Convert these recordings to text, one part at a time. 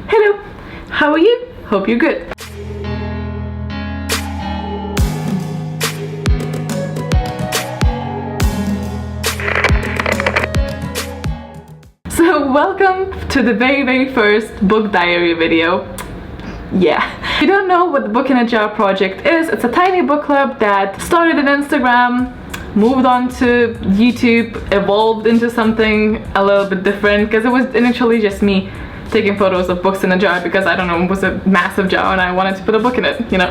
Hello, how are you? Hope you're good. So welcome to the very first book diary video. Yeah. If you don't know what the Book in a Jar project is, it's a tiny book club that started on Instagram, moved on to YouTube, evolved into something a little bit different, because it was initially just me taking photos of books in a jar because, I don't know, it was a massive jar and I wanted to put a book in it, you know.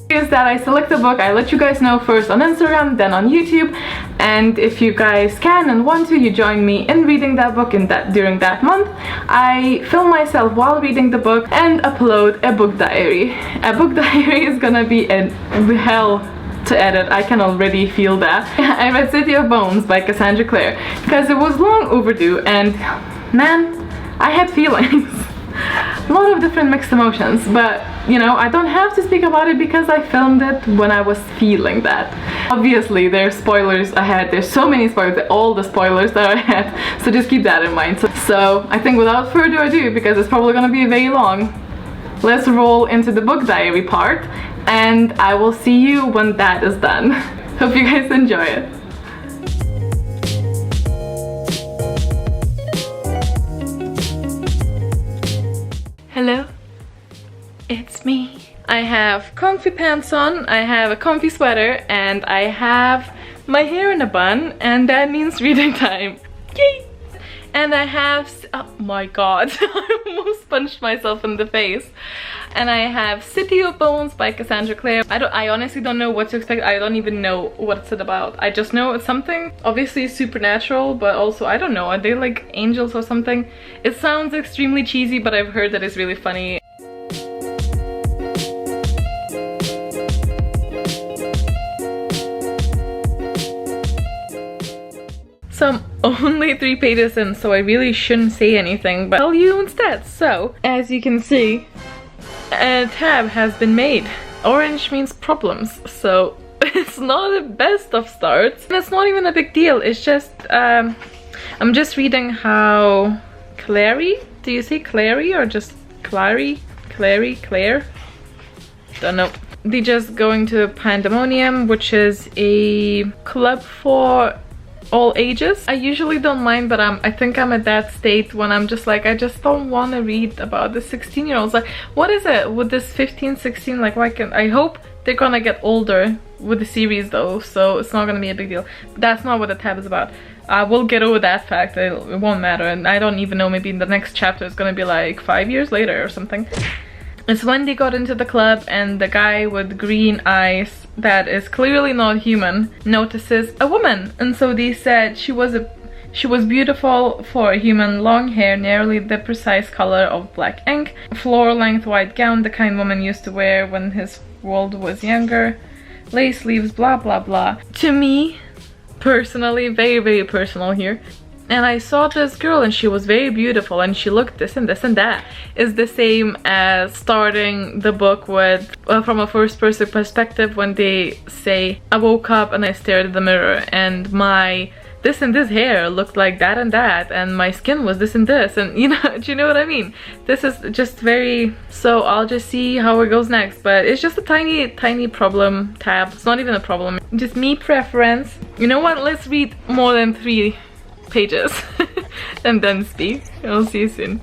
Is that I select a book, I let you guys know first on Instagram, then on YouTube, and if you guys can and want to, you join me in reading that book during that month. I film myself while reading the book and upload a book diary. A book diary is gonna be a hell to edit, I can already feel that. I read City of Bones by Cassandra Clare because it was long overdue, and man, I had feelings. A lot of different mixed emotions, but you know, I don't have to speak about it because I filmed it when I was feeling that. Obviously there's spoilers ahead, there's so many spoilers, all the spoilers that are ahead, so just keep that in mind. So I think without further ado, because it's probably gonna be very long, let's roll into the book diary part, and I will see you when that is done. Hope you guys enjoy it. Hello, it's me. I have comfy pants on, I have a comfy sweater, and I have my hair in a bun, and that means reading time. Yay! And I have, oh my god, I almost punched myself in the face. And I have City of Bones by Cassandra Clare. I honestly don't know what to expect. I don't even know what it's about. I just know it's something obviously supernatural, but also I don't know, are they like angels or something? It sounds extremely cheesy, but I've heard that it's really funny. So I'm only 3 pages in, so I really shouldn't say anything, but I'll tell you instead. So, as you can see, a tab has been made. Orange means problems, so it's not the best of starts. And it's not even a big deal, it's just, I'm just reading how Clary, do you say Clary or just Clary? Claire? Don't know. They just going to Pandemonium, which is a club for all ages. I usually don't mind, but I think I'm at that state when I'm just like, I just don't want to read about the 16-year-olds. Like, what is it with this 15, 16? Like, why can I hope they're gonna get older with the series though, so it's not gonna be a big deal. But that's not what the tab is about. We'll get over that fact. It won't matter, and I don't even know, maybe in the next chapter it's gonna be like 5 years later or something. It's when they got into the club and the guy with green eyes that is clearly not human notices a woman, and so they said she was beautiful for a human, long hair, nearly the precise color of black ink, floor-length white gown, the kind woman used to wear when his world was younger, lace sleeves, blah blah blah. To me, personally, very personal here, and I saw this girl and she was very beautiful and she looked this and that, is the same as starting the book with from a first person perspective when they say, I woke up and I stared at the mirror and my this and this hair looked like that and that, and my skin was this and this, and you know, do you know what I mean? This is just very, so I'll just see how it goes next, but it's just a tiny problem tab. It's not even a problem, just me preference. You know what, let's read more than 3 pages and then speak. I'll see you soon.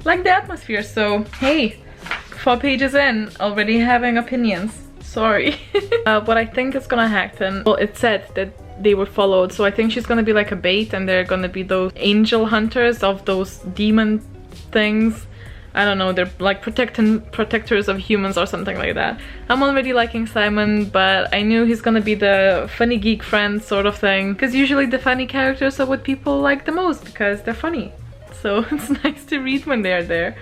Like the atmosphere, so hey, 4 pages in, already having opinions. Sorry. What I think is gonna happen, well, it said that they were followed, so I think she's gonna be like a bait and they're gonna be those angel hunters of those demon things. I don't know, they're like protectors of humans or something like that. I'm already liking Simon, but I knew he's gonna be the funny geek friend sort of thing, because usually the funny characters are what people like the most because they're funny. So it's nice to read when they're there.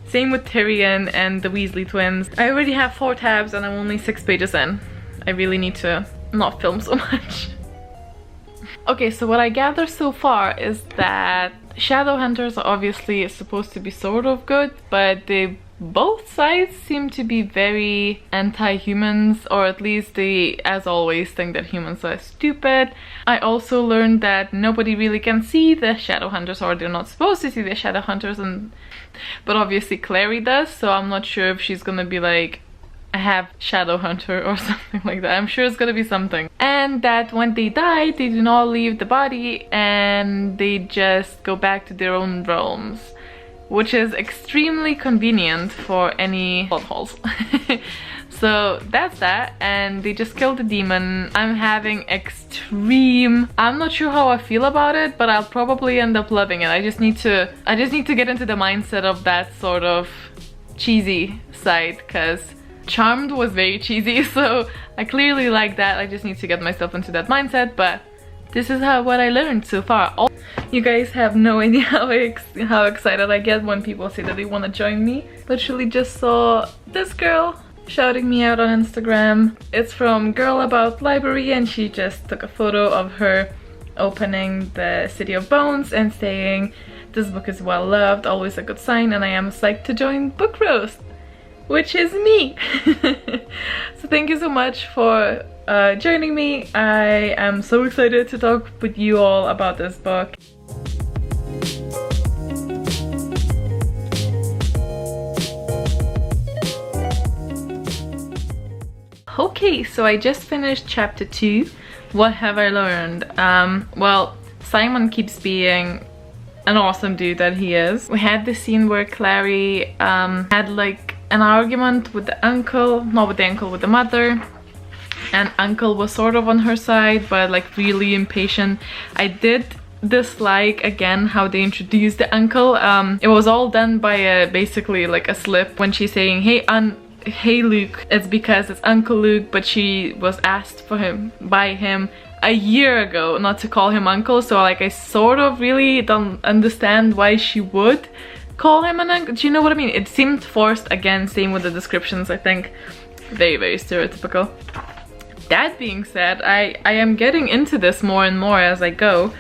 Same with Tyrion and the Weasley twins. I already have 4 tabs and I'm only 6 pages in. I really need to not film so much. Okay, so what I gather so far is that shadow hunters are obviously supposed to be sort of good, but they both sides seem to be very anti-humans, or at least they, as always, think that humans are stupid. I also learned that nobody really can see the shadow hunters, or they're not supposed to see the shadow hunters, but obviously Clary does, so I'm not sure if she's gonna be like, I have shadow hunter or something like that. I'm sure it's gonna be something. And that when they die, they do not leave the body and they just go back to their own realms, which is extremely convenient for any plot holes. So that's that, and they just killed the demon. I'm having extreme... I'm not sure how I feel about it, but I'll probably end up loving it. I just need to get into the mindset of that sort of cheesy side, because Charmed was very cheesy, so I clearly like that. I just need to get myself into that mindset, but this is what I learned so far. You guys have no idea how excited I get when people say that they want to join me. Literally just saw this girl shouting me out on Instagram. It's from Girl About Library, and she just took a photo of her opening the City of Bones and saying, "This book is well loved, always a good sign, and I am psyched to join Book Roast," which is me. So thank you so much for joining me. I am so excited to talk with you all about this book. Okay, so I just finished chapter 2. What have I learned? Well, Simon keeps being an awesome dude that he is. We had the scene where Clary had like an argument with the uncle, not with the uncle, with the mother, and uncle was sort of on her side but like really impatient. I did dislike again how they introduced the uncle. It was all done by basically like a slip when she's saying, hey Luke, it's because it's Uncle Luke, but she was asked by him a year ago not to call him uncle, so like I sort of really don't understand why she would call him an uncle. Do you know what I mean? It seemed forced again, same with the descriptions. I think very, very stereotypical. That being said, I am getting into this more and more as I go,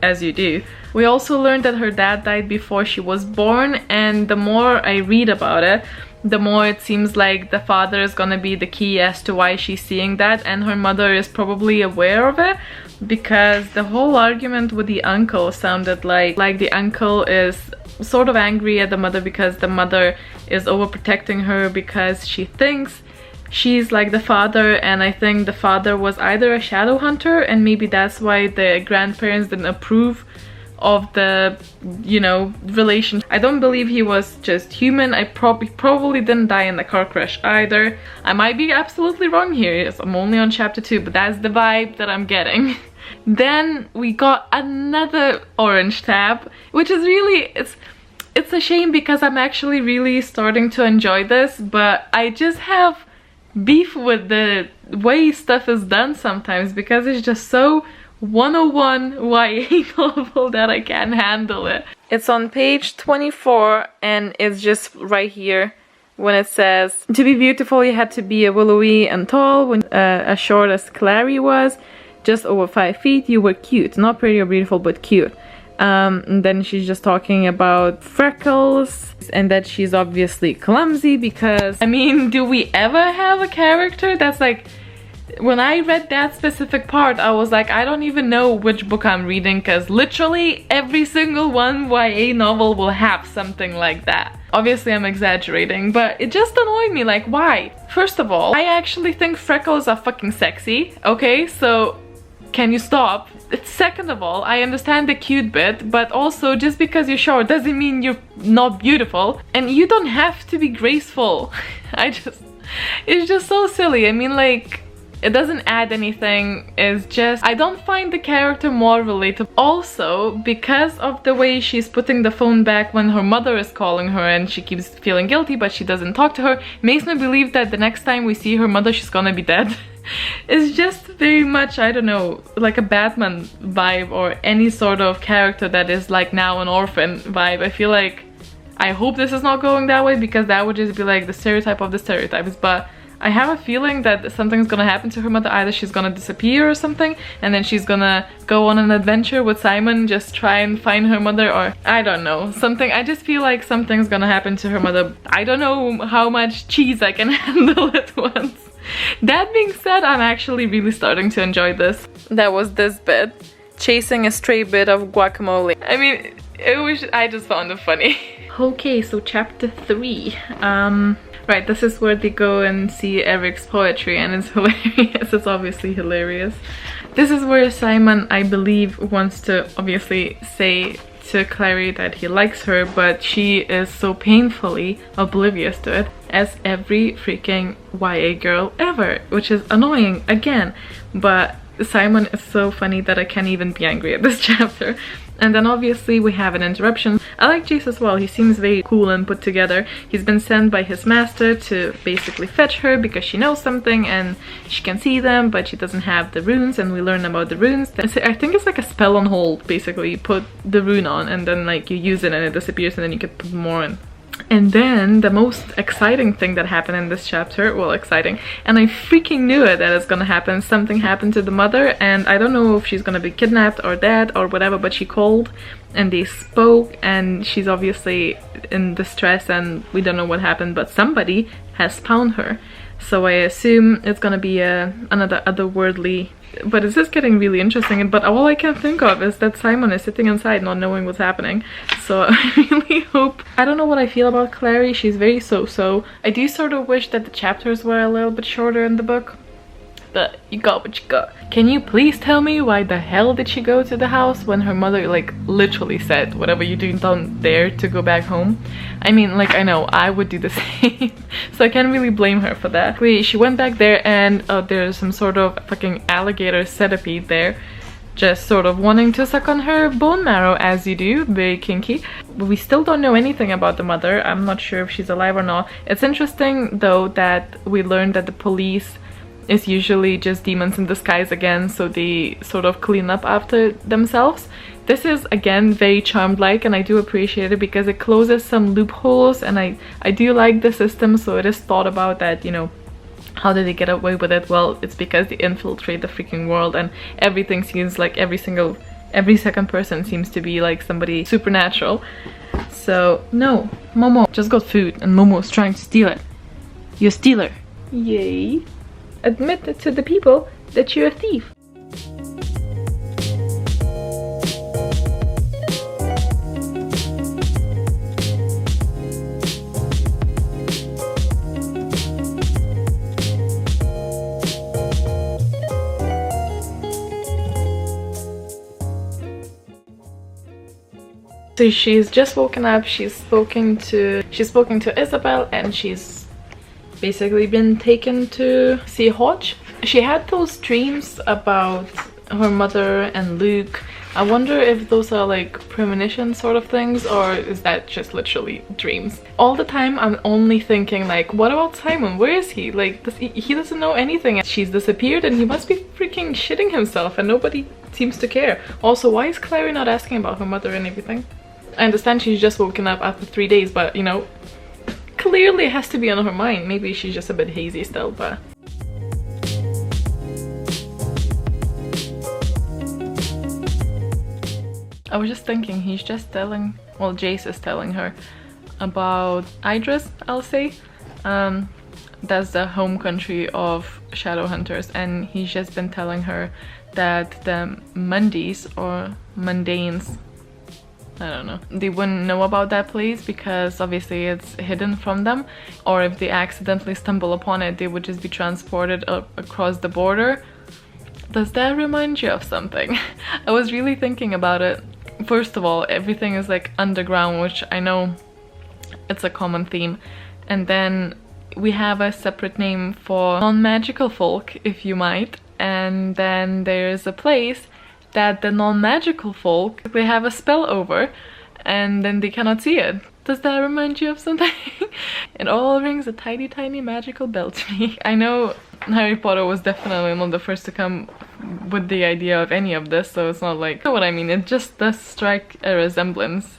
as you do. We also learned that her dad died before she was born, and the more I read about it, the more it seems like the father is gonna be the key as to why she's seeing that, and her mother is probably aware of it, because the whole argument with the uncle sounded like the uncle is sort of angry at the mother because the mother is overprotecting her because she thinks she's like the father, and I think the father was either a shadow hunter, and maybe that's why the grandparents didn't approve of the, you know, relation. I don't believe he was just human. I probably didn't die in the car crash either. I might be absolutely wrong here. Yes, I'm only on chapter 2, but that's the vibe that I'm getting. Then we got another orange tab, which is really, it's a shame because I'm actually really starting to enjoy this, but I just have beef with the way stuff is done sometimes because it's just so 101 YA novel that I can't handle it. It's on page 24 and it's just right here when it says, "To be beautiful you had to be a willowy and tall, when as short as Clary was, just over 5 feet, you were cute, not pretty or beautiful but cute." And then she's just talking about freckles and that she's obviously clumsy because, I mean, do we ever have a character that's like, when I read that specific part, I was like, I don't even know which book I'm reading because literally every single one YA novel will have something like that. Obviously I'm exaggerating, but it just annoyed me, like why? First of all, I actually think freckles are fucking sexy, okay? So can you stop? Second of all, I understand the cute bit, but also just because you're short doesn't mean you're not beautiful, and you don't have to be graceful. It's just so silly. I mean, like, it doesn't add anything. It's just, I don't find the character more relatable. Also, because of the way she's putting the phone back when her mother is calling her and she keeps feeling guilty but she doesn't talk to her, makes me believe that the next time we see her mother she's gonna be dead. It's just very much, I don't know, like a Batman vibe or any sort of character that is like now an orphan vibe. I feel like, I hope this is not going that way because that would just be like the stereotype of the stereotypes, but I have a feeling that something's gonna happen to her mother. Either she's gonna disappear or something, and then she's gonna go on an adventure with Simon, just try and find her mother, or I don't know, something. I just feel like something's gonna happen to her mother. I don't know how much cheese I can handle at once. That being said, I'm actually really starting to enjoy this. That was this bit. Chasing a stray bit of guacamole. I mean, I just found it funny. Okay, so chapter 3. Right, this is where they go and see Eric's poetry, and it's hilarious. It's obviously hilarious. This is where Simon, I believe, wants to obviously say to Clary that he likes her, but she is so painfully oblivious to it, as every freaking YA girl ever, which is annoying again. But Simon is so funny that I can't even be angry at this chapter. And then obviously we have an interruption. I like Jace as well. He seems very cool and put together. He's been sent by his master to basically fetch her because she knows something and she can see them, but she doesn't have the runes, and we learn about the runes. I think it's like a spell on hold, basically. You put the rune on and then like you use it and it disappears, and then you can put more in. And then the most exciting thing that happened in this chapter, well, exciting, and I freaking knew it, that it's gonna happen. Something happened to the mother, and I don't know if she's gonna be kidnapped or dead or whatever, but she called and they spoke, and she's obviously in distress, and we don't know what happened, but somebody has found her. So I assume it's gonna be another otherworldly. But it's just getting really interesting, but all I can think of is that Simon is sitting inside not knowing what's happening. So I really hope... I don't know what I feel about Clary. She's very so-so. I do sort of wish that the chapters were a little bit shorter in the book, but you got what you got. Can you please tell me why the hell did she go to the house when her mother like literally said, whatever you do, don't dare to go back home? I mean, like, I know I would do the same, so I can't really blame her for that. She went back there, and there's some sort of fucking alligator centipede there, just sort of wanting to suck on her bone marrow, as you do. Very kinky. But we still don't know anything about the mother. I'm not sure if she's alive or not. It's interesting though that we learned that the police is usually just demons in disguise again, so they sort of clean up after themselves. This is again very Charmed-like, and I do appreciate it because it closes some loopholes, and I do like the system. So it is thought about that, you know, how did they get away with it? Well, it's because they infiltrate the freaking world, and everything seems like every second person seems to be like somebody supernatural. So no, Momo just got food and Momo's trying to steal it. You're a stealer. Yay. Admit to the people that you're a thief. So she's just woken up, she's spoken to Isabel, and she's basically been taken to see Hodge. She had those dreams about her mother and Luke. I wonder if those are like premonition sort of things, or is that just literally dreams? All the time I'm only thinking like, what about Simon? Where is he? Like, he doesn't know anything. She's disappeared and he must be freaking shitting himself, and nobody seems to care. Also, why is Clary not asking about her mother and everything? I understand she's just woken up after 3 days, but you know, clearly it has to be on her mind. Maybe she's just a bit hazy still, but... I was just thinking, he's just telling... Well, Jace is telling her about Idris, I'll say. That's the home country of Shadowhunters, and he's just been telling her that the Mundies, or Mundanes, I don't know, they wouldn't know about that place because obviously it's hidden from them, or if they accidentally stumble upon it, they would just be transported across the border. Does that remind you of something? I was really thinking about it. First of all, everything is like underground, which I know it's a common theme, and then we have a separate name for non-magical folk, if you might, and then there's a place that the non-magical folk, they have a spell over, and then they cannot see it. Does that remind you of something? It all rings a tiny, tiny magical bell to me. I know Harry Potter was definitely not the first to come with the idea of any of this, so it's not like, you know what I mean, it just does strike a resemblance.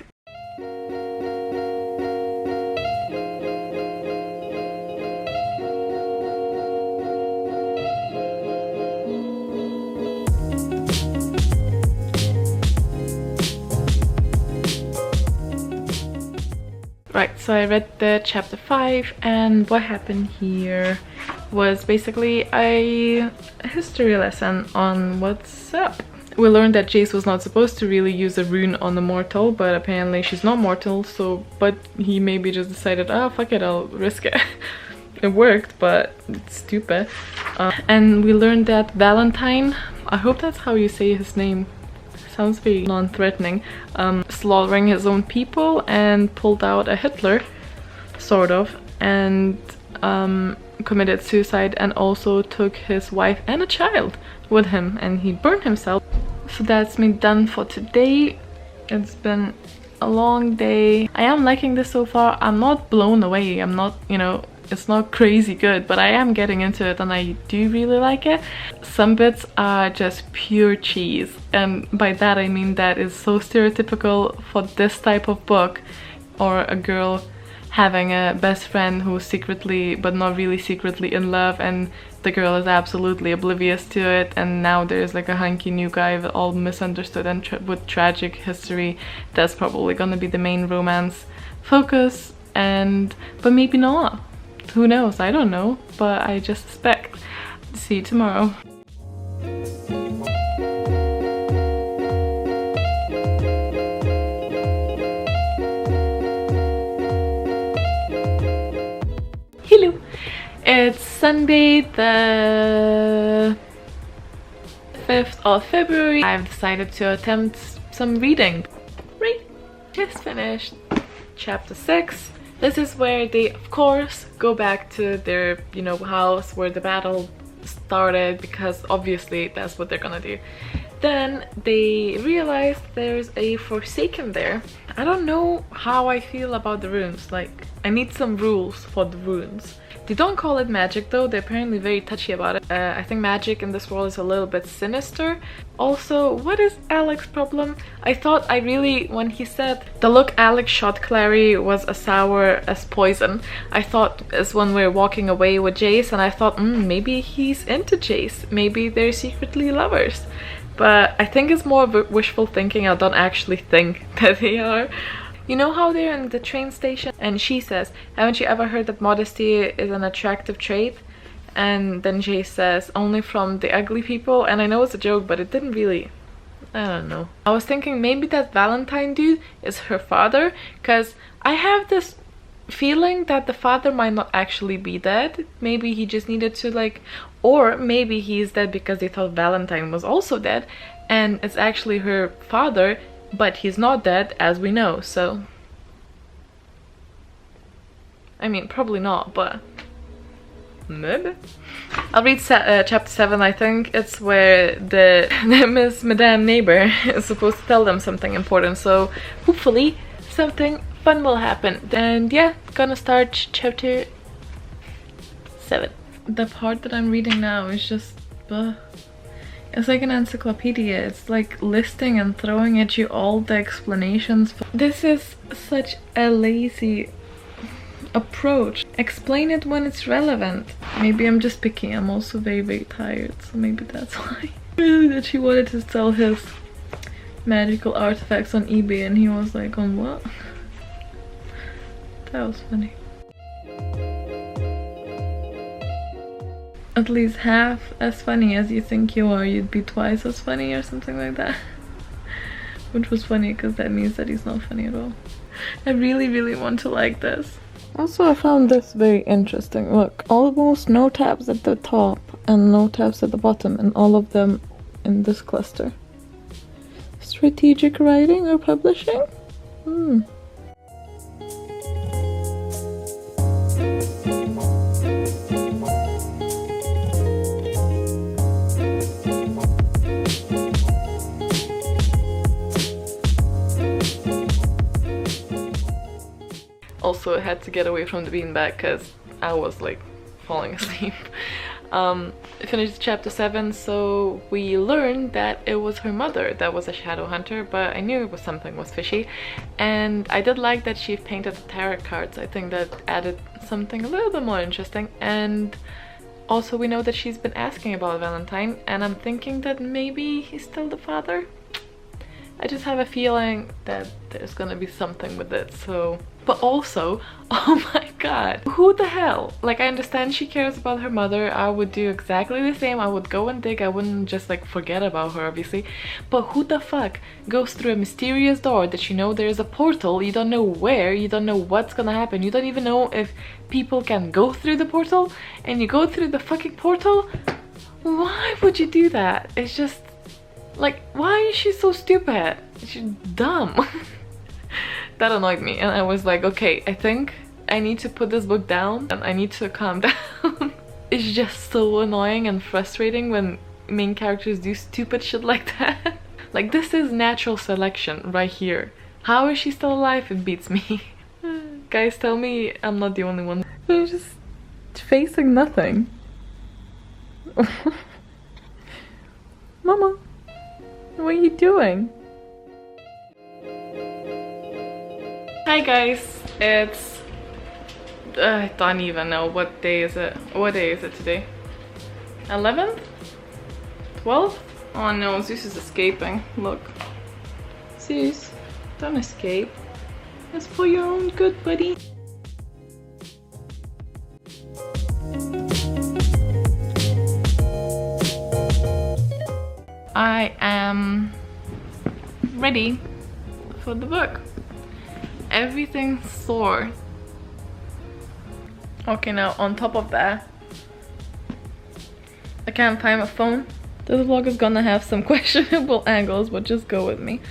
So I read the chapter 5, and what happened here was basically a history lesson on what's up. We learned that Jace was not supposed to really use a rune on the mortal, but apparently she's not mortal, so but he maybe just decided, oh fuck it, I'll risk it. It worked, but it's stupid. And we learned that Valentine, I hope that's how you say his name, sounds very non-threatening, slaughtering his own people and pulled out a Hitler, sort of, and committed suicide, and also took his wife and a child with him, and he burned himself. So that's me done for today. It's been a long day. I am liking this so far. I'm not blown away. I'm not, you know, it's not crazy good, but I am getting into it and I do really like it. Some bits are just pure cheese, and by that I mean that is so stereotypical for this type of book, or a girl having a best friend who's secretly, but not really secretly, in love, and the girl is absolutely oblivious to it, and now there's like a hunky new guy with all misunderstood and with tragic history. That's probably gonna be the main romance focus, and but maybe not. Who knows? I don't know, but I just suspect. See you tomorrow. Hello! It's Sunday the 5th of February. I've decided to attempt some reading. Right, just finished chapter 6. This is where they, of course, go back to their, you know, house where the battle started, because obviously that's what they're gonna do. Then they realize there's a Forsaken there. I don't know how I feel about the runes. Like, I need some rules for the runes. They don't call it magic though, they're apparently very touchy about it. I think magic in this world is a little bit sinister. Also, what is Alex's problem? I thought when he said the look Alex shot Clary was as sour as poison, I thought is when we're walking away with Jace, and I thought maybe he's into Jace, maybe they're secretly lovers. But I think it's more wishful thinking. I don't actually think that they are. You know how they're in the train station and she says, haven't you ever heard that modesty is an attractive trait? And then Jay says, only from the ugly people. And I know it's a joke, but it didn't really, I don't know. I was thinking maybe that Valentine dude is her father, because I have this feeling that the father might not actually be dead. Maybe he just needed to like, or maybe he's dead because they thought Valentine was also dead and it's actually her father, but he's not dead, as we know. So I mean, probably not, but maybe. I'll read chapter 7. I think it's where the Miss Madame Neighbor is supposed to tell them something important, so hopefully something fun will happen. And yeah, gonna start chapter 7. The part that I'm reading now is just it's like an encyclopedia. It's like listing and throwing at you all the explanations. This is such a lazy approach. Explain it when it's relevant. Maybe I'm just picky. I'm also very tired, so maybe that's why. Really, that she wanted to sell his magical artifacts on eBay and he was like, on what? That was funny. At least half as funny as you think you are, you'd be twice as funny or something like that. Which was funny because that means that he's not funny at all. I really want to like this. Also, I found this very interesting. Look, almost no tabs at the top and no tabs at the bottom, and all of them in this cluster. Strategic writing or publishing? Also, I had to get away from the beanbag because I was like falling asleep. I finished chapter 7, so we learned that it was her mother that was a shadow hunter, but I knew it was something was fishy. And I did like that she painted the tarot cards. I think that added something a little bit more interesting. And also we know that she's been asking about Valentine, and I'm thinking that maybe he's still the father. I just have a feeling that there's gonna be something with it, so... But also, oh my god, who the hell? Like, I understand she cares about her mother. I would do exactly the same. I would go and dig. I wouldn't just like forget about her, obviously. But who the fuck goes through a mysterious door that you know there's a portal, you don't know where, you don't know what's gonna happen, you don't even know if people can go through the portal, and you go through the fucking portal? Why would you do that? It's just like, why is she so stupid? She's dumb. That annoyed me, and I was like, okay, I think I need to put this book down and I need to calm down. It's just so annoying and frustrating when main characters do stupid shit like that. Like, this is natural selection right here. How is she still alive? It beats me. Guys, tell me I'm not the only one. She's just facing nothing. Mama, what are you doing? Hi guys, it's... I don't even know what day is it. What day is it today? 11th? 12th? Oh no, Zeus is escaping. Look. Zeus, don't escape. It's for your own good, buddy. I am ready for the book. Everything's sore. Okay, now on top of that, I can't find my phone. This vlog is gonna have some questionable angles, but just go with me.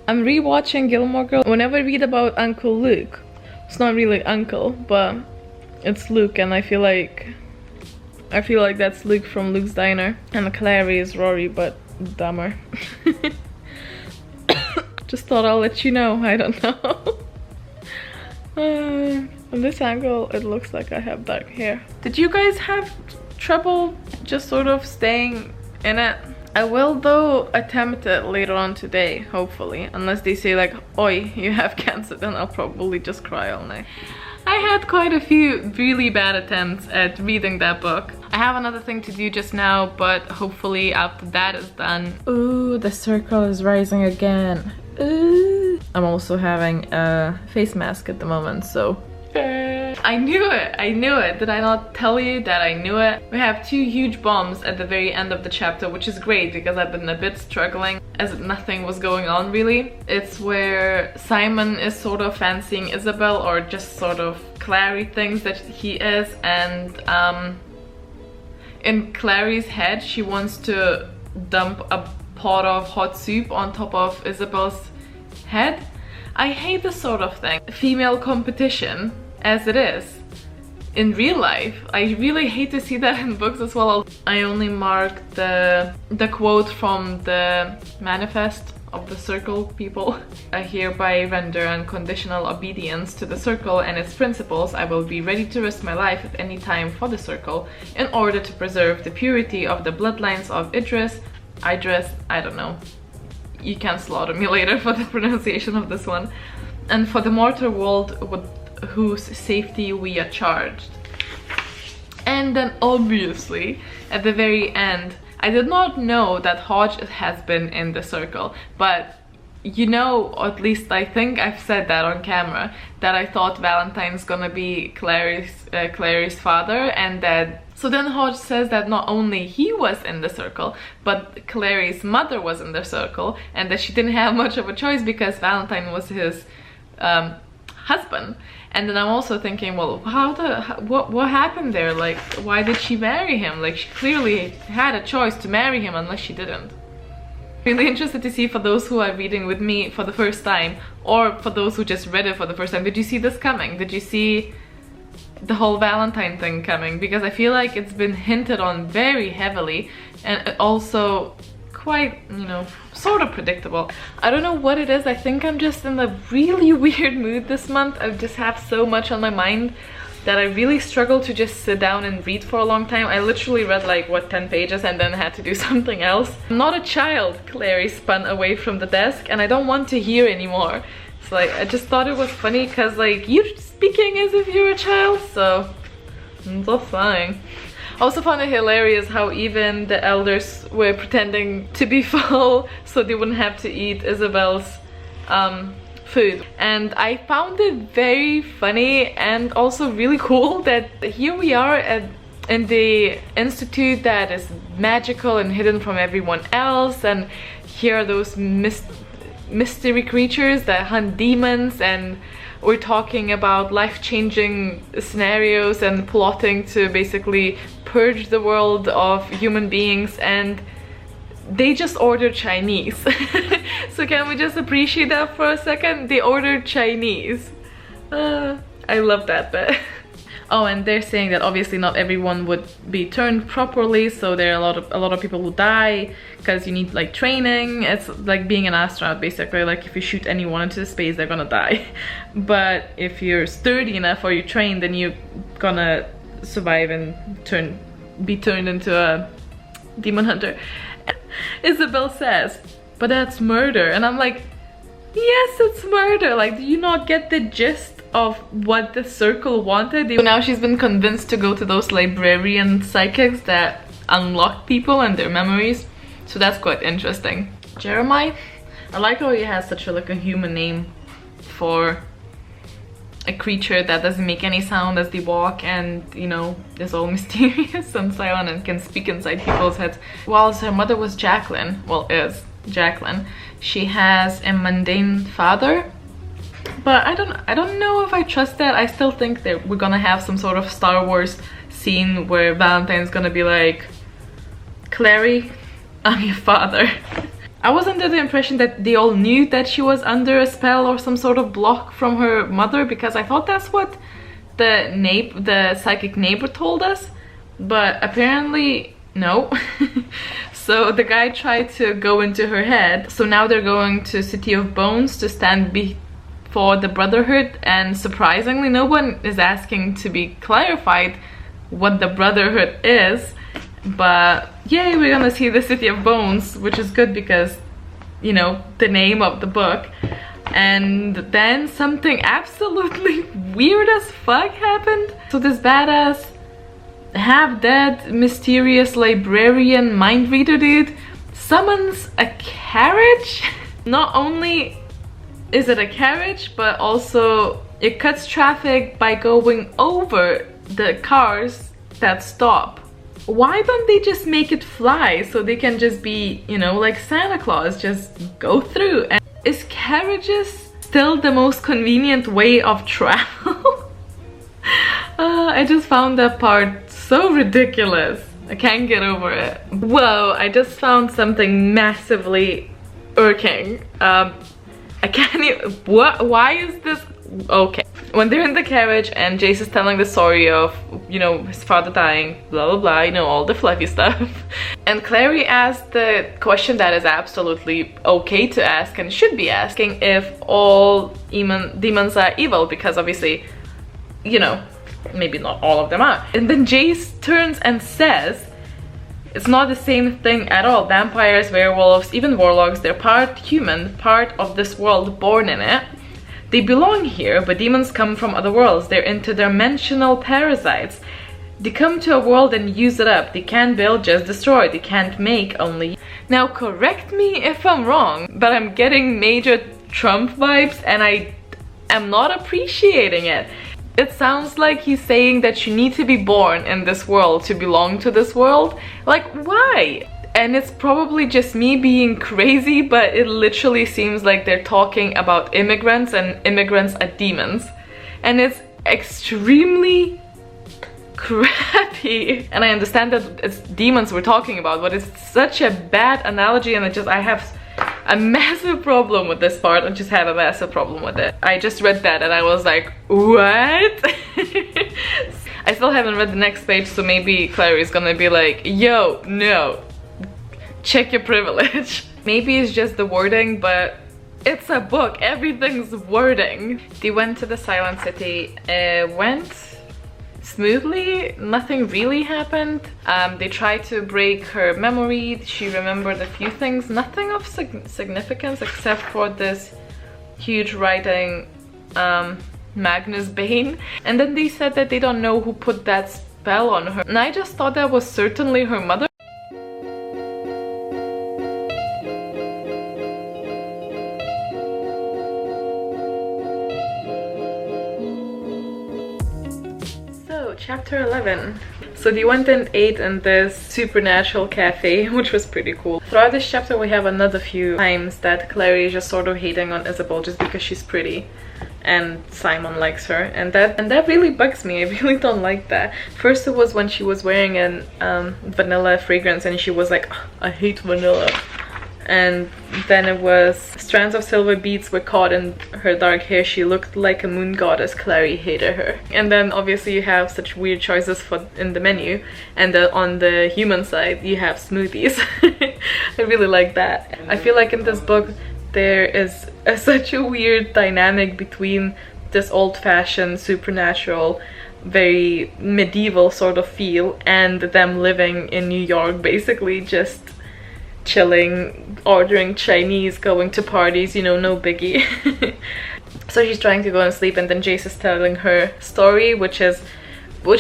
I'm rewatching Gilmore Girls. Whenever I read about Uncle Luke, it's not really Uncle, but it's Luke, and I feel like that's Luke from Luke's Diner, and Clare is Rory, but dumber. Just thought I'll let you know. I don't know. From this angle, it looks like I have dark hair. Did you guys have trouble just sort of staying in it? I will though attempt it later on today, hopefully. Unless they say like, oi, you have cancer, then I'll probably just cry all night. I had quite a few really bad attempts at reading that book. I have another thing to do just now, but hopefully after that is done. Ooh, the circle is rising again. Ooh. I'm also having a face mask at the moment, so... I knew it! Did I not tell you that I knew it? We have two huge bombs at the very end of the chapter, which is great because I've been a bit struggling as if nothing was going on really. It's where Simon is sort of fancying Isabel, or just sort of Clary thinks that he is, and in Clary's head she wants to dump a pot of hot soup on top of Isabel's head. I hate this sort of thing. Female competition, as it is in real life. I really hate to see that in books as well. I only marked the quote from the manifest of the circle people. I hereby render unconditional obedience to the circle and its principles. I will be ready to risk my life at any time for the circle in order to preserve the purity of the bloodlines of Idris, I don't know. You can slaughter me later for the pronunciation of this one. And for the mortal world with whose safety we are charged. And then obviously at the very end, I did not know that Hodge has been in the circle, but you know, or at least I think I've said that on camera, that I thought Valentine's gonna be Clary's father, and that... So then Hodge says that not only he was in the circle, but Clary's mother was in the circle, and that she didn't have much of a choice because Valentine was his husband. And then I'm also thinking, well, what happened there? Like, why did she marry him? Like, she clearly had a choice to marry him unless she didn't. Really interested to see for those who are reading with me for the first time, or for those who just read it for the first time. Did you see this coming? Did you see the whole Valentine thing coming? Because I feel like it's been hinted on very heavily, and also quite, you know, sort of predictable. I don't know what it is. I think I'm just in a really weird mood this month. I just have so much on my mind that I really struggle to just sit down and read for a long time. I literally read like, what, 10 pages and then had to do something else. I'm not a child, Clary spun away from the desk, and I don't want to hear anymore. So like, I just thought it was funny because like, you're speaking as if you're a child, so I'm just saying. Also found it hilarious how even the elders were pretending to be full so they wouldn't have to eat Isabel's food. And I found it very funny and also really cool that here we are in the institute that is magical and hidden from everyone else, and here are those mystery creatures that hunt demons, and we're talking about life-changing scenarios and plotting to basically purge the world of human beings, and they just ordered Chinese. So can we just appreciate that for a second? They ordered Chinese. I love that bit. Oh, and they're saying that obviously not everyone would be turned properly, so there are a lot of people who die because you need like training. It's like being an astronaut basically. Like if you shoot anyone into space, they're gonna die. But if you're sturdy enough or you train, then you're gonna survive and be turned into a demon hunter. Isabel says, but that's murder, and I'm like, yes, it's murder. Like, do you not get the gist of what the circle wanted? Now she's been convinced to go to those librarian psychics that unlock people and their memories, so that's quite interesting. Jeremiah, I like how he has such a like a human name for a creature that doesn't make any sound as they walk, and you know, is all mysterious and silent and can speak inside people's heads. Whilst her mother was Jacqueline, well, is Jacqueline, she has a mundane father. But I don't know if I trust that. I still think that we're gonna have some sort of Star Wars scene where Valentine's gonna be like, Clary, I'm your father. I was under the impression that they all knew that she was under a spell or some sort of block from her mother, because I thought that's what the psychic neighbor told us, but apparently no. So the guy tried to go into her head, so now they're going to City of Bones to stand for the Brotherhood, and surprisingly no one is asking to be clarified what the Brotherhood is. But yay, we're gonna see the City of Bones, which is good because, you know, the name of the book. And then something absolutely weird as fuck happened. So this badass half-dead mysterious librarian mind reader dude summons a carriage. Not only is it a carriage, but also it cuts traffic by going over the cars that stop. Why don't they just make it fly so they can just be, you know, like Santa Claus, just go through? And is carriages still the most convenient way of travel? I just found that part so ridiculous. I can't get over it. Whoa, I just found something massively irking. I can't even, why is this? Okay. When they're in the carriage and Jace is telling the story of, you know, his father dying, blah blah blah, you know, all the fluffy stuff. And Clary asked the question that is absolutely okay to ask and should be asking, if all demons are evil, because obviously, you know, maybe not all of them are. And then Jace turns and says, it's not the same thing at all. Vampires, werewolves, even warlocks, they're part human, part of this world, born in it. They belong here, but demons come from other worlds. They're interdimensional parasites. They come to a world and use it up. They can't build, just destroy. They can't make, only. Now correct me if I'm wrong, but I'm getting major Trump vibes and I am not appreciating it. It sounds like he's saying that you need to be born in this world to belong to this world. Like, why? And it's probably just me being crazy, but it literally seems like they're talking about immigrants and immigrants are demons. And it's extremely crappy. And I understand that it's demons we're talking about, but it's such a bad analogy, and I have a massive problem with this part. I just have a massive problem with it. I just read that and I was like, what? I still haven't read the next page, so maybe Clary's gonna be like, yo, no, check your privilege. Maybe it's just the wording, but it's a book, everything's wording. They went to the Silent City, went smoothly, nothing really happened. They tried to break her memory, she remembered a few things, nothing of significance except for this huge writing, Magnus Bane. And then they said that they don't know who put that spell on her. And I just thought that was certainly her mother. So, chapter 11. So they went and ate in this supernatural cafe, which was pretty cool. Throughout this chapter we have another few times that Clary is just sort of hating on Isabel just because she's pretty and Simon likes her, and that really bugs me. I really don't like that. First it was when she was wearing an vanilla fragrance and she was like, oh, I hate vanilla. And then it was strands of silver beads were caught in her dark hair. She looked like a moon goddess. Clary hated her. And then obviously you have such weird choices in the menu, and on the human side you have smoothies. I really like that. I feel like in this book there is such a weird dynamic between this old-fashioned supernatural, very medieval sort of feel and them living in New York, basically just chilling, ordering Chinese, going to parties, you know, no biggie. So she's trying to go and sleep, and then Jace is telling her story, which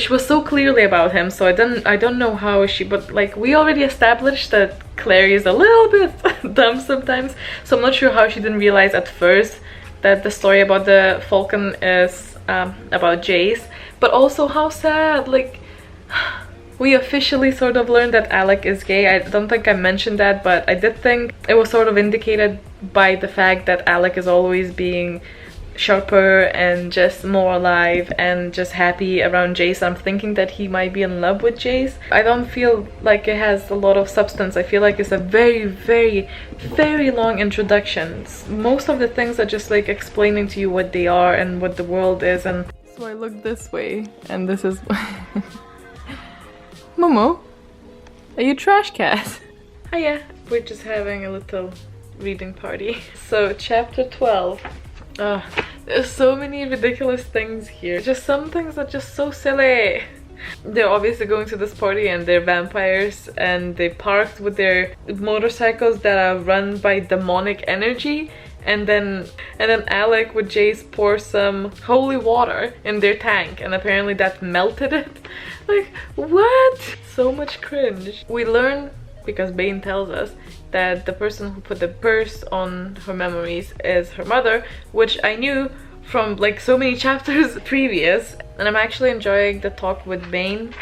was so clearly about him. So I don't know how she, but like we already established that Clary is a little bit dumb sometimes, so I'm not sure how she didn't realize at first that the story about the falcon is about Jace. But also how sad, like we officially sort of learned that Alec is gay. I don't think I mentioned that, but I did think it was sort of indicated by the fact that Alec is always being sharper and just more alive and just happy around Jace. I'm thinking that he might be in love with Jace. I don't feel like it has a lot of substance. I feel like it's a very, very, very long introduction. Most of the things are just like explaining to you what they are and what the world is. And so I look this way, and this is Momo, are you trash cat? Hiya, we're just having a little reading party. So chapter 12. There's so many ridiculous things here. Just some things are just so silly. They're obviously going to this party and they're vampires, and they parked with their motorcycles that are run by demonic energy, and then Alec with Jace pour some holy water in their tank, and apparently that melted it. Like, what? So much cringe. We learn, because Bane tells us, that the person who put the purse on her memories is her mother, which I knew from like so many chapters previous, and I'm actually enjoying the talk with Bane.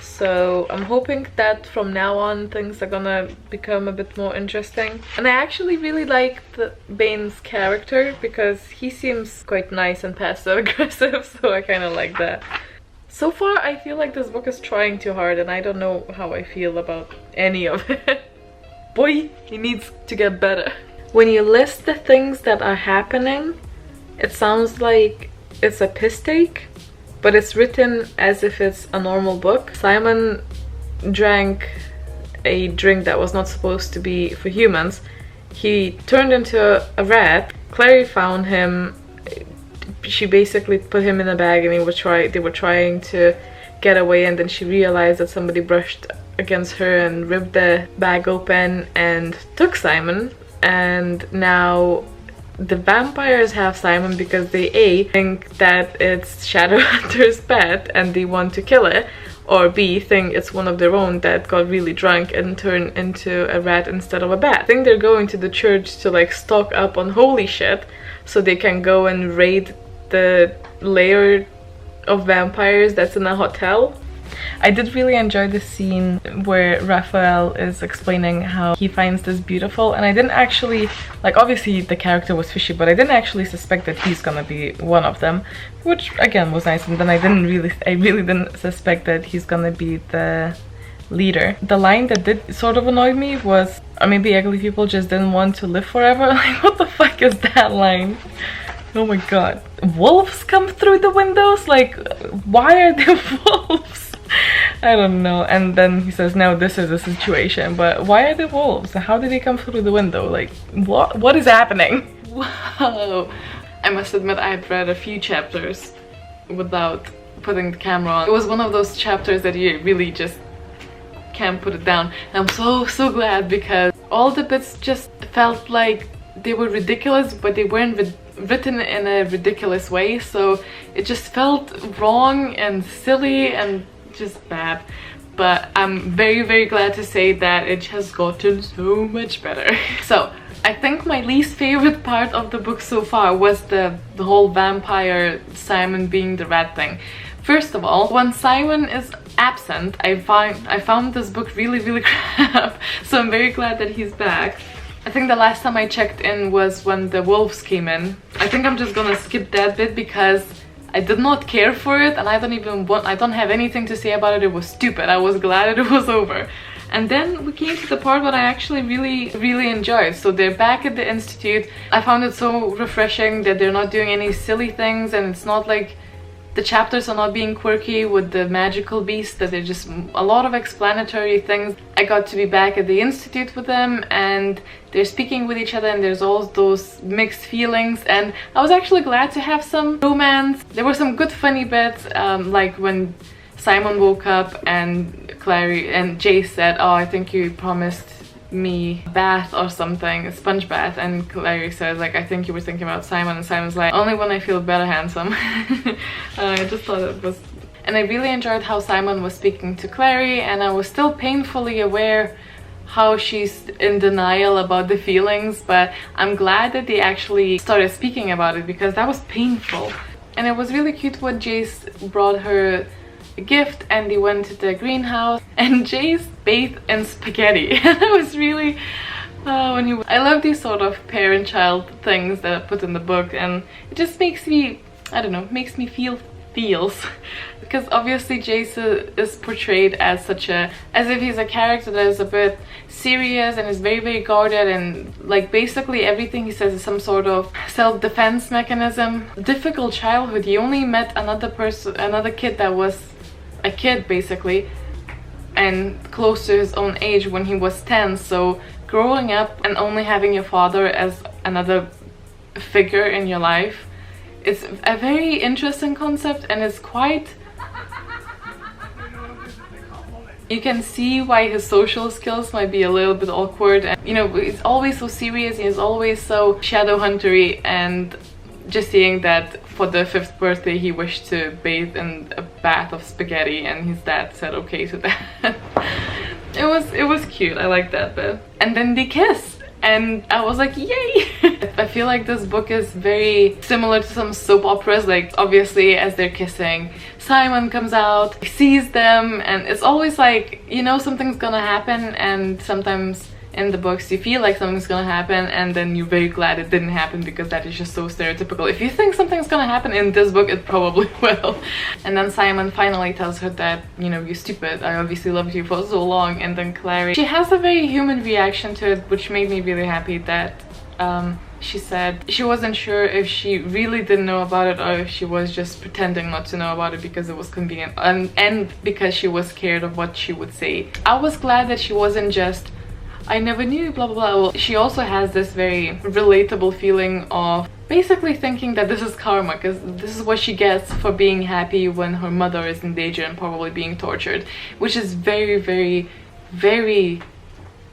So I'm hoping that from now on things are gonna become a bit more interesting. And I actually really like Bane's character because he seems quite nice and passive aggressive, so I kind of like that. So far I feel like this book is trying too hard, and I don't know how I feel about any of it. Boy, he needs to get better. When you list the things that are happening, it sounds like it's a piss take, but it's written as if it's a normal book. Simon drank a drink that was not supposed to be for humans. He turned into a rat. Clary found him. She basically put him in a bag, and they were trying to get away, and then she realized that somebody brushed against her and ripped the bag open and took Simon. And now the vampires have Simon because they A, think that it's Shadowhunter's pet and they want to kill it, or B, think it's one of their own that got really drunk and turned into a rat instead of a bat. I think they're going to the church to like stock up on holy shit so they can go and raid the lair of vampires that's in a hotel. I did really enjoy the scene where Raphael is explaining how he finds this beautiful, and I didn't actually, like, obviously the character was fishy, but I didn't actually suspect that he's gonna be one of them, which again was nice. And then I really didn't suspect that he's gonna be the leader. The line that did sort of annoy me was, or maybe ugly people just didn't want to live forever. Like, what the fuck is that line? Oh my god. Wolves come through the windows? Like, why are there wolves? I don't know. And then he says, now this is a situation, but why are there wolves? How did they come through the window? Like, what is happening? Wow. I must admit I've read a few chapters without putting the camera on. It was one of those chapters that you really just can't put it down. And I'm so glad, because all the bits just felt like they were ridiculous, but they weren't written in a ridiculous way, so it just felt wrong and silly and just bad. But I'm very, very glad to say that it has gotten so much better. So I think my least favorite part of the book so far was the whole vampire Simon being the rat thing. First of all, when Simon is absent, I found this book really, really crap. So I'm very glad that he's back. I think the last time I checked in was when the wolves came in. I think I'm just gonna skip that bit because I did not care for it, and I don't have anything to say about it. It was stupid. I was glad it was over. And then we came to the part that I actually really enjoyed. So they're back at the institute. I found it so refreshing that they're not doing any silly things, and it's not like the chapters are not being quirky with the magical beast, that they're just a lot of explanatory things. I got to be back at the institute with them, and they're speaking with each other, and there's all those mixed feelings, and I was actually glad to have some romance. There were some good funny bits, like when Simon woke up and Clare and Jace said, "Oh, I think you promised me a bath or something, a sponge bath," and Clary says like, "I think you were thinking about Simon," and Simon's like, "Only when I feel better, handsome." I just thought it was... And I really enjoyed how Simon was speaking to Clary, and I was still painfully aware how she's in denial about the feelings, but I'm glad that they actually started speaking about it because that was painful. And it was really cute when Jace brought her a gift and they went to the greenhouse and Jace bathed in spaghetti. And it was really I love these sort of parent-child things that are put in the book, and it just makes me, I don't know, makes me feel feels, because obviously Jace is portrayed as as if he's a character that is a bit serious and is very, very guarded, and like basically everything he says is some sort of self-defense mechanism. Difficult childhood. He only met another kid that was a kid basically, and close to his own age when he was 10. So growing up and only having your father as another figure in your life, it's a very interesting concept, and it's quite... You can see why his social skills might be a little bit awkward, and you know, he's always so serious, he's always so shadow huntery, and just seeing that for the 5th birthday he wished to bathe in a bath of spaghetti and his dad said okay to that. It was cute. I like that bit. And then they kiss and I was like, yay! I feel like this book is very similar to some soap operas. Like obviously as they're kissing, Simon comes out, sees them, and it's always like, you know, something's gonna happen, and sometimes in the books you feel like something's gonna happen and then you're very glad it didn't happen because that is just so stereotypical. If you think something's gonna happen in this book, it probably will. And then Simon finally tells her that, you know, you're stupid, I obviously loved you for so long. And then Clary, she has a very human reaction to it, which made me really happy, that she said she wasn't sure if she really didn't know about it or if she was just pretending not to know about it because it was convenient, and because she was scared of what she would say. I was glad that she wasn't just, I never knew, blah blah blah. Well, she also has this very relatable feeling of basically thinking that this is karma, because this is what she gets for being happy when her mother is in danger and probably being tortured, which is very, very, very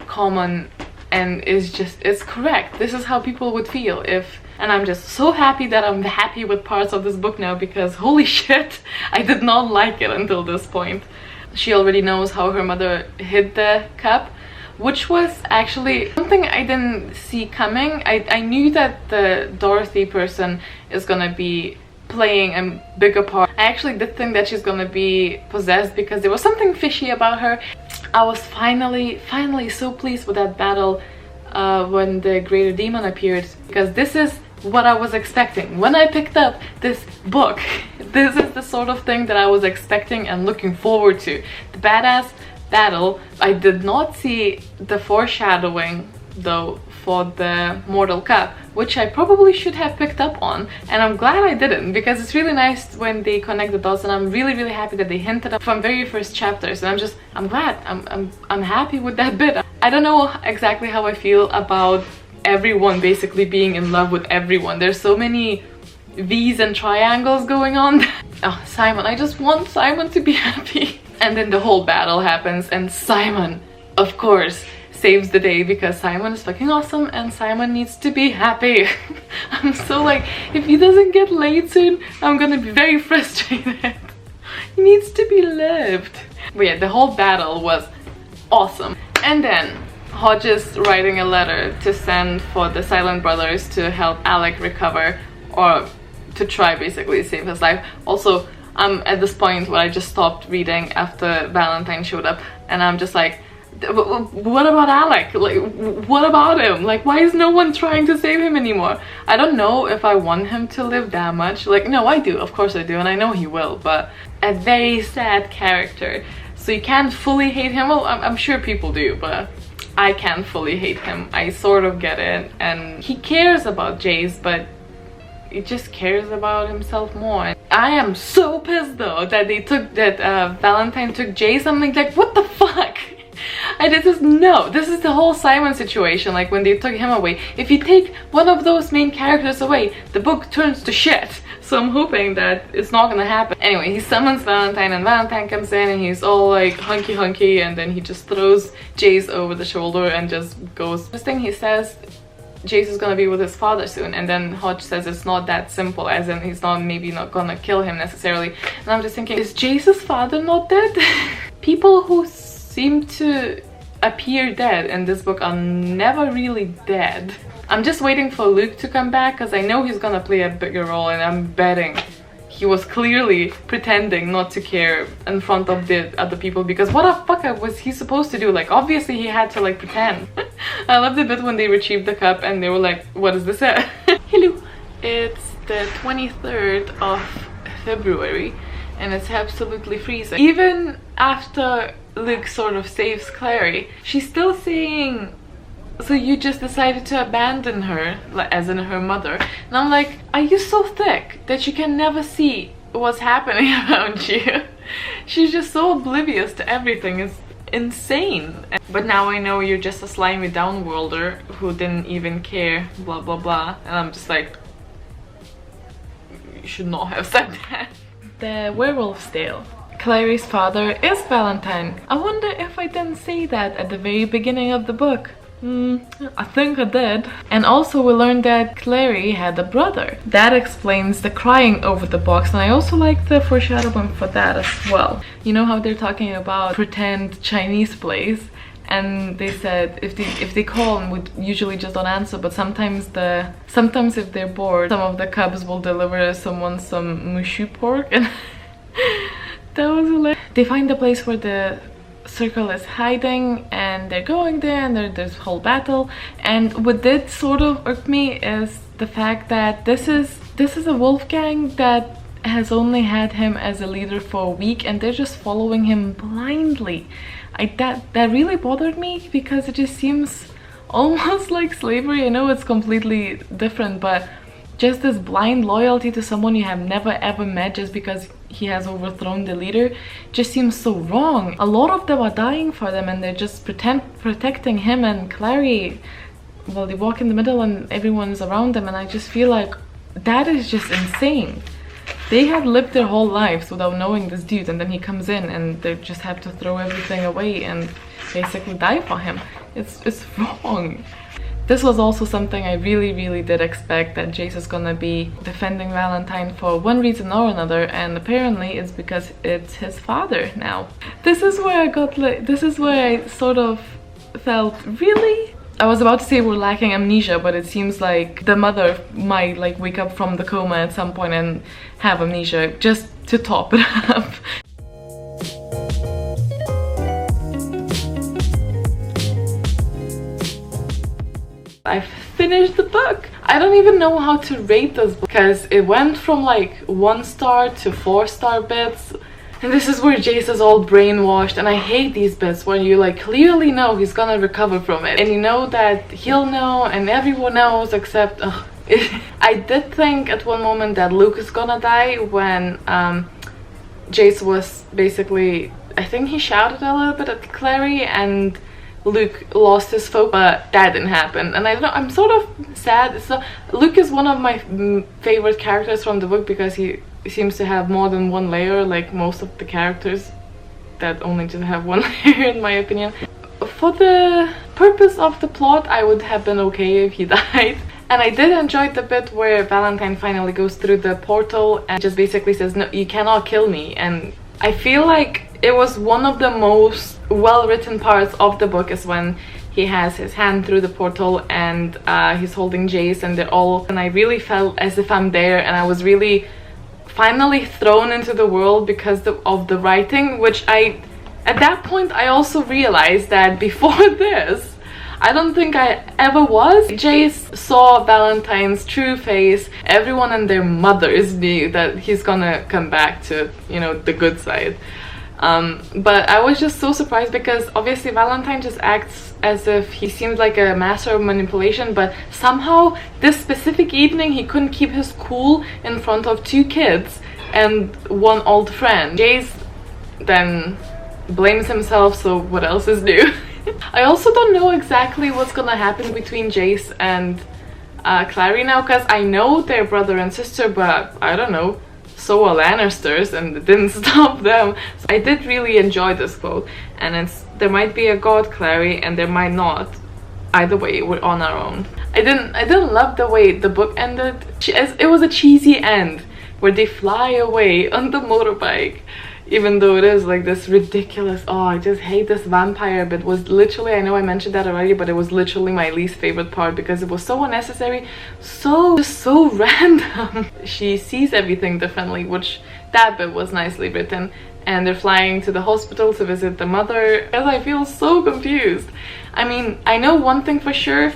common, and it's correct. This is how people would feel if... And I'm just so happy that I'm happy with parts of this book now, because holy shit, I did not like it until this point. She already knows how her mother hid the cup, which was actually something I didn't see coming. I knew that the Dorothy person is gonna be playing a bigger part. I actually did think that she's gonna be possessed because there was something fishy about her. I was finally so pleased with that battle when the greater demon appeared, because this is what I was expecting. When I picked up this book, this is the sort of thing that I was expecting and looking forward to. The badass battle. I did not see the foreshadowing though for the Mortal Cup, which I probably should have picked up on, and I'm glad I didn't, because it's really nice when they connect the dots, and I'm really, really happy that they hinted at from very first chapters, and I'm glad, I'm happy with that bit. I don't know exactly how I feel about everyone basically being in love with everyone. There's so many V's and triangles going on. Oh, Simon, I just want Simon to be happy. And then the whole battle happens, and Simon, of course, saves the day, because Simon is fucking awesome and Simon needs to be happy. I'm so like, if he doesn't get laid soon, I'm gonna be very frustrated. He needs to be loved. But yeah, the whole battle was awesome. And then Hodge is writing a letter to send for the Silent Brothers to help Alec recover, or to try basically save his life. Also, I'm at this point where I just stopped reading after Valentine showed up, and I'm just like, what about Alec? Like, what about him? Like, why is no one trying to save him anymore? I don't know if I want him to live that much. Like, no, I do, of course I do, and I know he will, but a very sad character. So you can't fully hate him. Well, I'm sure people do, but I can't fully hate him. I sort of get it, and he cares about Jace, but he just cares about himself more. I am so pissed though that they took Valentine took Jace. I'm like, what the fuck? This is the whole Simon situation. Like, when they took him away, if you take one of those main characters away, the book turns to shit. So I'm hoping that it's not gonna happen. Anyway, he summons Valentine, and Valentine comes in and he's all like hunky, and then he just throws Jace over the shoulder and just goes. First thing he says, Jace is gonna be with his father soon, and then Hodge says it's not that simple, as in he's maybe not gonna kill him necessarily. And I'm just thinking, is Jace's father not dead? People who seem to appear dead in this book are never really dead. I'm just waiting for Luke to come back, because I know he's gonna play a bigger role, and I'm betting he was clearly pretending not to care in front of the other people, because what the fuck was he supposed to do? Like, obviously he had to like pretend. I loved the bit when they retrieved the cup and they were like, what is this? Hello! It's the 23rd of February and it's absolutely freezing. Even after Luke sort of saves Clary, she's still saying, so you just decided to abandon her, as in her mother. And I'm like, are you so thick that you can never see what's happening around you? She's just so oblivious to everything. It's insane. But now I know you're just a slimy downworlder who didn't even care, blah blah blah. And I'm just like, you should not have said that. The Werewolf's Tale. Clary's father is Valentine. I wonder if I didn't say that at the very beginning of the book. I think I did. And also we learned that Clary had a brother. That explains the crying over the box, and I also like the foreshadowing for that as well. You know how they're talking about pretend Chinese place, and they said if they call and would usually just don't answer, but sometimes if they're bored, some of the cubs will deliver someone some mushu pork, and that was hilarious. They find the place where the circle is hiding, and they're going there, and there's whole battle. And what did sort of irk me is the fact that this is a wolf gang that has only had him as a leader for a week, and they're just following him blindly. That really bothered me, because it just seems almost like slavery. I know it's completely different, but just this blind loyalty to someone you have never ever met just because he has overthrown the leader just seems so wrong. A lot of them are dying for them, and they're just protecting him and Clary while they walk in the middle and everyone's around them, and I just feel like that is just insane. They have lived their whole lives without knowing this dude, and then he comes in and they just have to throw everything away and basically die for him. It's wrong. This was also something I really did expect, that Jace is gonna be defending Valentine for one reason or another, and apparently it's because it's his father now. This is where I sort of felt, really? I was about to say we're lacking amnesia, but it seems like the mother might like wake up from the coma at some point and have amnesia, just to top it up. I finished the book. I don't even know how to rate this book, because it went from like 1 star to 4-star bits, and this is where Jace is all brainwashed, and I hate these bits where you like clearly know he's gonna recover from it, and you know that he'll know and everyone knows except I did think at one moment that Luke is gonna die when Jace was basically, I think he shouted a little bit at Clary and Luke lost his focus, but that didn't happen. And I don't know, I'm sort of sad. So Luke is one of my favorite characters from the book, because he seems to have more than one layer, like most of the characters that only just have one layer, in my opinion. For the purpose of the plot, I would have been okay if he died. And I did enjoy the bit where Valentine finally goes through the portal and just basically says, no, you cannot kill me. And I feel like it was one of the most well-written parts of the book is when he has his hand through the portal and he's holding Jace and they're all, and I really felt as if I'm there, and I was really finally thrown into the world because of the writing, which at that point I also realized that before this I don't think I ever was. Jace saw Valentine's true face. Everyone and their mothers knew that he's gonna come back to, you know, the good side. But I was just so surprised because obviously Valentine just acts as if he seems like a master of manipulation, but somehow this specific evening he couldn't keep his cool in front of 2 kids and 1 old friend. Jace then blames himself, so what else is new? I also don't know exactly what's gonna happen between Jace and Clary now, because I know they're brother and sister, but I don't know, so are Lannisters, and it didn't stop them. So I did really enjoy this quote, and there might be a god Clary and there might not. Either way, we're on our own. I didn't love the way the book ended. It was a cheesy end where they fly away on the motorbike, even though it is like this ridiculous, oh, I just hate this vampire bit. Was literally, I know I mentioned that already, but it was literally my least favorite part because it was so unnecessary, just so random. She sees everything differently, which that bit was nicely written, and they're flying to the hospital to visit the mother, because I feel so confused. I mean, I know one thing for sure,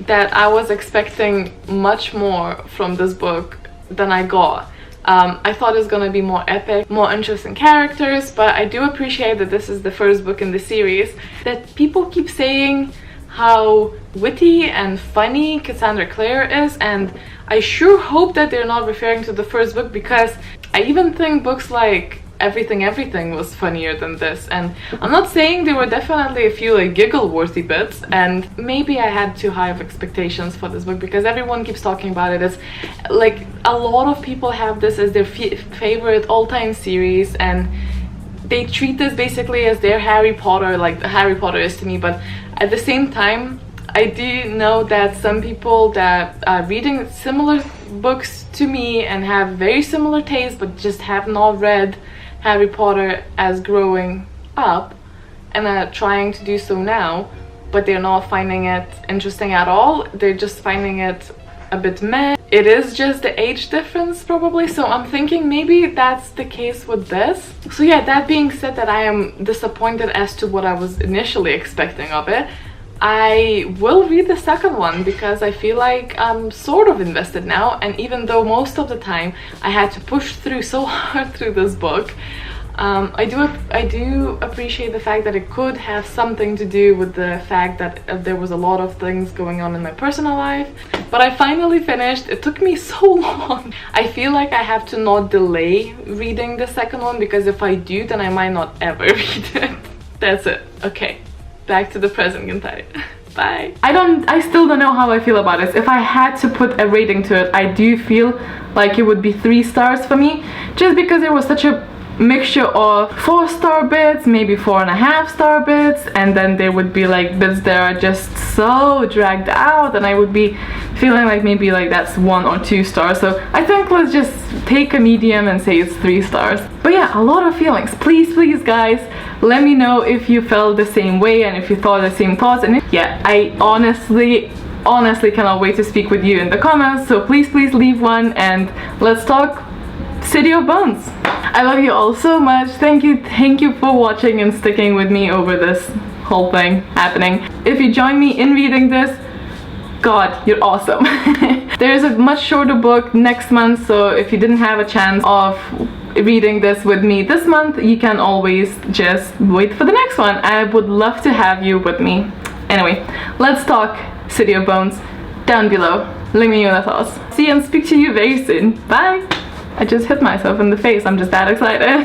that I was expecting much more from this book than I got. I thought it was gonna be more epic, more interesting characters, but I do appreciate that this is the first book in the series. That people keep saying how witty and funny Cassandra Clare is, and I sure hope that they're not referring to the first book, because I even think books like Everything was funnier than this, and I'm not saying there were definitely a few like giggle-worthy bits, and maybe I had too high of expectations for this book because everyone keeps talking about it. It's like a lot of people have this as their favorite all-time series, and they treat this basically as their Harry Potter, like Harry Potter is to me. But at the same time, I do know that some people that are reading similar books to me and have very similar tastes but just have not read Harry Potter as growing up and are trying to do so now, but they're not finding it interesting at all. They're just finding it a bit meh. It is just the age difference probably, so I'm thinking maybe that's the case with this. So yeah, that being said, that I am disappointed as to what I was initially expecting of it. I will read the second one because I feel like I'm sort of invested now, and even though most of the time I had to push through so hard through this book, I do appreciate the fact that it could have something to do with the fact that there was a lot of things going on in my personal life. But I finally finished. It took me so long. I feel like I have to not delay reading the second one, because if I do, then I might not ever read it. That's it. Okay. Back to the present, Gintari. Bye. I still don't know how I feel about this. If I had to put a rating to it, I do feel like it would be 3 stars for me, just because there was such a mixture of 4-star bits, maybe 4.5-star bits, and then there would be like bits that are just so dragged out, and I would be feeling like maybe like that's 1 or 2 stars. So I think let's just take a medium and say it's 3 stars. But yeah, a lot of feelings. Please guys, let me know if you felt the same way and if you thought the same thoughts. And yeah, I honestly cannot wait to speak with you in the comments, so please leave one and let's talk City of Bones. I love you all so much. Thank you for watching and sticking with me over this whole thing happening. If you join me in reading this, God, you're awesome. There's a much shorter book next month, so if you didn't have a chance of reading this with me this month, you can always just wait for the next one. I would love to have you with me. Anyway, let's talk City of Bones down below. Let me know your thoughts. See you and speak to you very soon. Bye! I just hit myself in the face. I'm just that excited.